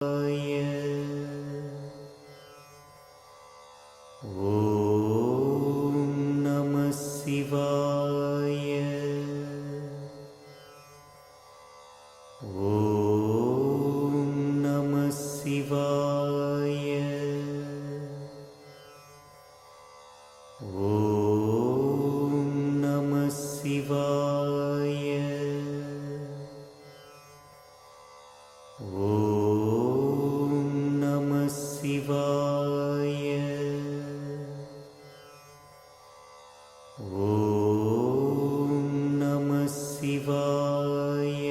ஓம் நம சிவாய. ஓம் நம சிவாய. ஓம் நம சிவாய. ஓம் நம சிவாய. ஓம் நம சிவாய.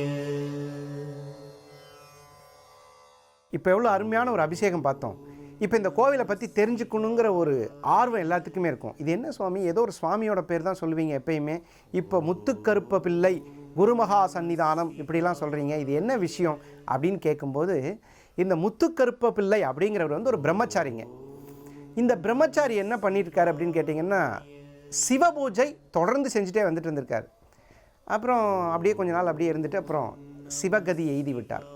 இப்போ எவ்வளோ அருமையான ஒரு அபிஷேகம் பார்த்தோம். இப்போ இந்த கோவிலை பற்றி தெரிஞ்சுக்கணுங்கிற ஒரு ஆர்வம் எல்லாத்துக்குமே இருக்கும். இது என்ன சுவாமி, ஏதோ ஒரு சுவாமியோட பேர் தான் சொல்லுவீங்க எப்பயுமே, இப்போ முத்துக்கருப்ப பிள்ளை குருமகா சன்னிதானம் இப்படிலாம் சொல்கிறீங்க, இது என்ன விஷயம் அப்படின்னு கேட்கும்போது, இந்த முத்துக்கருப்ப பிள்ளை அப்படிங்கிறவர் வந்து ஒரு பிரம்மச்சாரிங்க. இந்த பிரம்மச்சாரி என்ன பண்ணியிருக்காரு அப்படின்னு கேட்டிங்கன்னா, சிவ பூஜை தொடர்ந்து செஞ்சுட்டே வந்துட்டு இருந்திருக்கார். அப்புறம் அப்படியே கொஞ்ச நாள் அப்படியே இருந்துட்டு அப்புறம் சிவகதி எய்தி விட்டார்.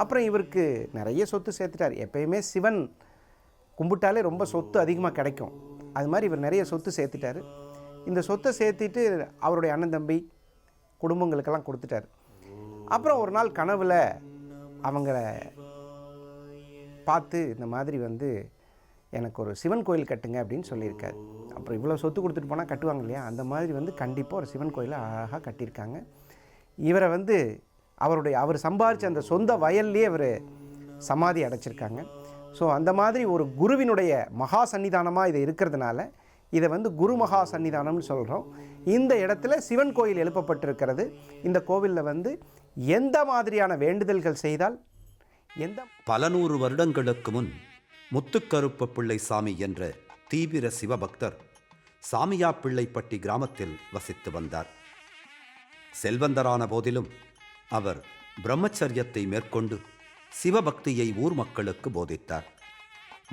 அப்புறம் இவருக்கு நிறைய சொத்து சேர்த்துட்டார். எப்பயுமே சிவன் கும்பிட்டாலே ரொம்ப சொத்து அதிகமாக கிடைக்கும். அது மாதிரி இவர் நிறைய சொத்து சேர்த்துட்டார். இந்த சொத்தை சேர்த்துட்டு அவருடைய அண்ணன் தம்பி குடும்பங்களுக்கெல்லாம் கொடுத்துட்டார். அப்புறம் ஒரு நாள் கனவில் அவங்கள பார்த்து இந்த மாதிரி வந்து எனக்கு ஒரு சிவன் கோயில் கட்டுங்க அப்படின்னு சொல்லியிருக்காரு. அப்புறம் இவ்வளோ சொத்து கொடுத்துட்டு போனால் கட்டுவாங்க இல்லையா, அந்த மாதிரி வந்து கண்டிப்பாக ஒரு சிவன் கோயிலை அழகாக கட்டியிருக்காங்க. இவரை வந்து அவர் சம்பாதிச்ச அந்த சொந்த வயல்லையே அவர் சமாதி அடைச்சிருக்காங்க. ஸோ அந்த மாதிரி ஒரு குருவினுடைய மகா சன்னிதானமாக இது இருக்கிறதுனால இதை வந்து குரு மகா சன்னிதானம்னு சொல்கிறோம். இந்த இடத்துல சிவன் கோயில் எழுப்பப்பட்டிருக்கிறது. இந்த கோவிலில் வந்து எந்த மாதிரியான வேண்டுதல்கள் செய்தால் பல நூறு வருடங்களுக்கு முன் முத்துக்கருப்ப பிள்ளை சாமி என்ற தீவிர சிவபக்தர் சாமியா பிள்ளைப்பட்டி கிராமத்தில் வசித்து வந்தார். செல்வந்தரான போதிலும் அவர் பிரம்மச்சரியத்தை மேற்கொண்டு சிவபக்தியை ஊர் மக்களுக்கு போதித்தார்.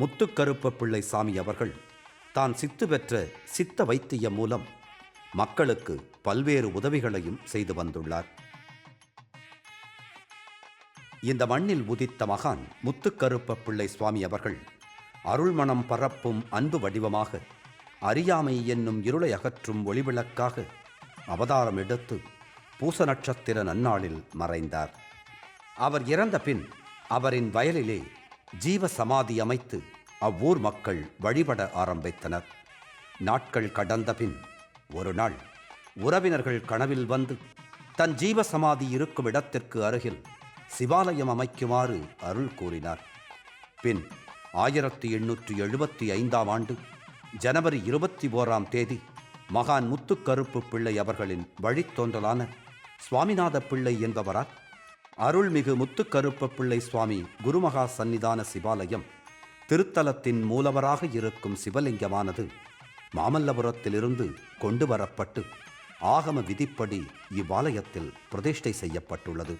முத்துக்கருப்ப பிள்ளை சாமி அவர்கள் தான் சித்து பெற்ற சித்த வைத்தியம் மூலம் மக்களுக்கு பல்வேறு உதவிகளையும் செய்து வந்துள்ளார். இந்த மண்ணில் உதித்த மகான் முத்துக்கருப்ப பிள்ளை சுவாமி அவர்கள் அருள்மணம் பரப்பும் அன்பு வடிவமாக அறியாமை என்னும் இருளை அகற்றும் ஒளிவிளக்காக அவதாரம் எடுத்து பூச நட்சத்திர நன்னாளில் மறைந்தார். அவர் இறந்த பின் அவரின் வயலிலே ஜீவ சமாதி அமைத்து அவ்வூர் மக்கள் வழிபட ஆரம்பித்தனர். நாட்கள் கடந்த பின் ஒரு நாள் உறவினர்கள் கனவில் வந்து தன் ஜீவ சமாதி இருக்கும் இடத்திற்கு அருகில் சிவாலயம் அமைக்குமாறு அருள் கூறினார். பின் 1875 ஜனவரி 21 மகான் முத்துக்கருப்பு பிள்ளை அவர்களின் வழித்தோன்றலான சுவாமிநாத பிள்ளை என்பவரால் அருள்மிகு முத்துக்கருப்ப பிள்ளை சுவாமி குருமகா சன்னிதான சிவாலயம் திருத்தலத்தின் மூலவராக இருக்கும் சிவலிங்கமானது மாமல்லபுரத்திலிருந்து கொண்டு வரப்பட்டு ஆகம விதிப்படி இவ்வாலயத்தில் பிரதிஷ்டை செய்யப்பட்டுள்ளது.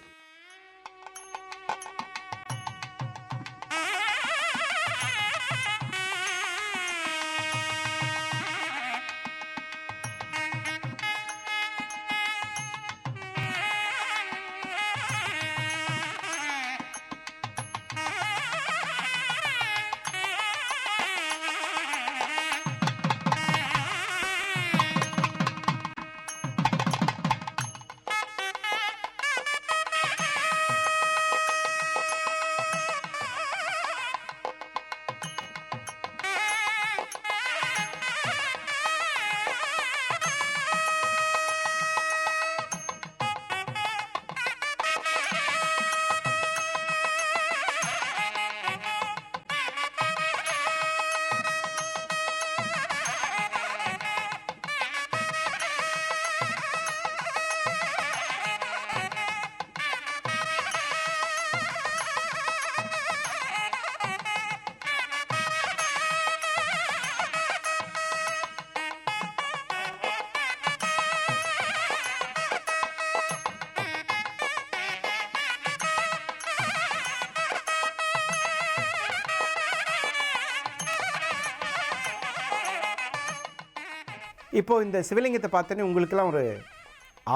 இப்போது இந்த சிவலிங்கத்தை பார்த்தோன்னே உங்களுக்கெல்லாம் ஒரு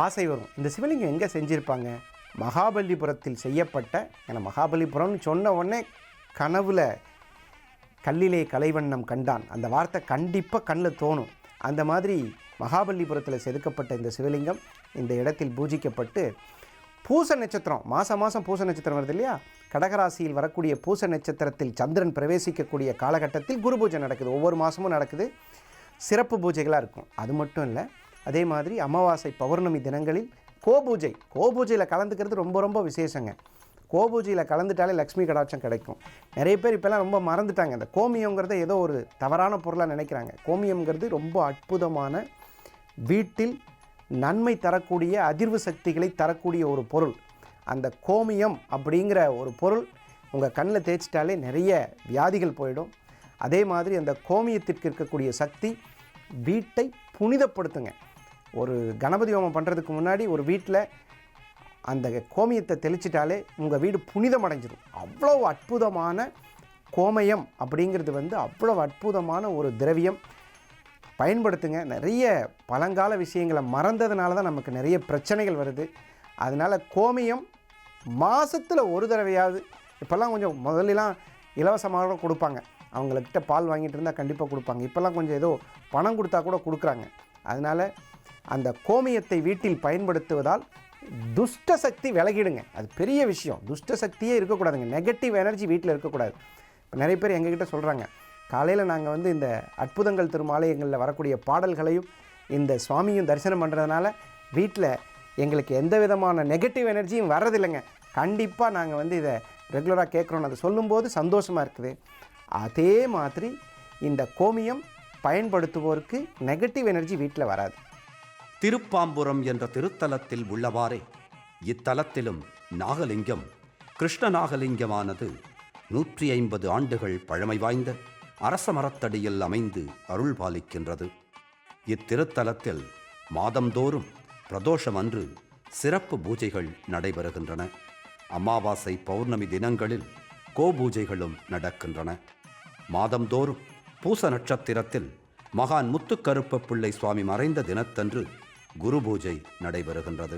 ஆசை வரும், இந்த சிவலிங்கம் எங்கே செஞ்சுருப்பாங்க, மகாபலிபுரத்தில் செய்யப்பட்ட, ஏன்னா மகாபலிபுரம்னு சொன்ன உடனே கனவுல கல்லிலே கலைவண்ணம் கண்டான் அந்த வார்த்தை கண்டிப்பாக கண்ணில் தோணும். அந்த மாதிரி மகாபலிபுரத்தில் செதுக்கப்பட்ட இந்த சிவலிங்கம் இந்த இடத்தில் பூஜிக்கப்பட்டு, பூச நட்சத்திரம் மாதம் பூச நட்சத்திரம் வருது இல்லையா, கடகராசியில் வரக்கூடிய பூச நட்சத்திரத்தில் சந்திரன் பிரவேசிக்கக்கூடிய காலகட்டத்தில் குரு பூஜை நடக்குது. ஒவ்வொரு மாதமும் நடக்குது. சிறப்பு பூஜைகளாக இருக்கும். அது மட்டும் இல்லை, அதே மாதிரி அமாவாசை பௌர்ணமி தினங்களில் கோபூஜையில் கலந்துக்கிறது ரொம்ப ரொம்ப விசேஷங்க. கோபூஜையில் கலந்துட்டாலே லக்ஷ்மி கடாட்சம் கிடைக்கும். நிறைய பேர் இப்போல்லாம் ரொம்ப மறந்துட்டாங்க. இந்த கோமியங்கிறத ஏதோ ஒரு தவறான பொருளாக நினைக்கிறாங்க. கோமியங்கிறது ரொம்ப அற்புதமான, வீட்டில் நன்மை தரக்கூடிய, அதிர்வு சக்திகளை தரக்கூடிய ஒரு பொருள். அந்த கோமியம் அப்படிங்கிற ஒரு பொருள் உங்கள் கண்ணில் தேய்ச்சிட்டாலே நிறைய வியாதிகள் போயிடும். அதே மாதிரி அந்த கோமியத்திற்கு இருக்கக்கூடிய சக்தி வீட்டை புனிதப்படுத்துங்க. ஒரு கணபதி ஹோமம் பண்ணுறதுக்கு முன்னாடி ஒரு வீட்டில் அந்த கோமியத்தை தெளிச்சிட்டாலே உங்கள் வீடு புனிதம் அடைஞ்சிடும். அவ்வளோ அற்புதமான கோமயம் அப்படிங்கிறது அவ்வளோ அற்புதமான ஒரு திரவியம். பயன்படுத்துங்க. நிறைய பழங்கால விஷயங்களை மறந்ததுனால தான் நமக்கு நிறைய பிரச்சனைகள் வருது. அதனால் கோமியம் மாதத்தில் ஒரு தடவையாவது, இப்போல்லாம் கொஞ்சம் முதல்லாம் இலவசமாக கொடுப்பாங்க, அவங்கக்கிட்ட பால் வாங்கிட்டு இருந்தால் கண்டிப்பாக கொடுப்பாங்க. இப்போல்லாம் கொஞ்சம் ஏதோ பணம் கொடுத்தா கூட கொடுக்குறாங்க. அதனால் அந்த கோமியத்தை வீட்டில் பயன்படுத்துவதால் துஷ்ட சக்தி விலகிடுங்க. அது பெரிய விஷயம். துஷ்ட சக்தியே இருக்கக்கூடாதுங்க. நெகட்டிவ் எனர்ஜி வீட்டில் இருக்கக்கூடாது. இப்போ நிறைய பேர் எங்ககிட்ட சொல்கிறாங்க, காலையில் நாங்கள் இந்த அற்புதங்கள் திருமாலயங்களில் வரக்கூடிய பாடல்களையும் இந்த சுவாமியும் தரிசனம் பண்ணுறதுனால வீட்டில் எங்களுக்கு எந்த விதமான நெகட்டிவ் எனர்ஜியும் வர்றதில்லைங்க. கண்டிப்பாக நாங்கள் இதை ரெகுலராக கேட்குறோன்னு அதை சொல்லும்போது சந்தோஷமாக இருக்குது. அதே மாதிரி இந்த கோமியம் பயன்படுத்துவோருக்கு நெகட்டிவ் எனர்ஜி வீட்டில் வராது. திருப்பாம்புரம் என்ற திருத்தலத்தில் உள்ளவாறே இத்தலத்திலும் நாகலிங்கம் கிருஷ்ண நாகலிங்கமானது 150 ஆண்டுகள் பழமை வாய்ந்த அரச மரத்தடியில் அமைந்து அருள் பாலிக்கின்றது. இத்திருத்தலத்தில் மாதந்தோறும் பிரதோஷம் அன்று சிறப்பு பூஜைகள் நடைபெறுகின்றன. அமாவாசை பௌர்ணமி தினங்களில் கோபூஜைகளும் நடக்கின்றன. மாதந்தோறும் பூச நட்சத்திரத்தில் மகான் முத்துக்கருப்ப பிள்ளை சுவாமி மறைந்த தினத்தன்று குரு பூஜை நடைபெறுகின்றது.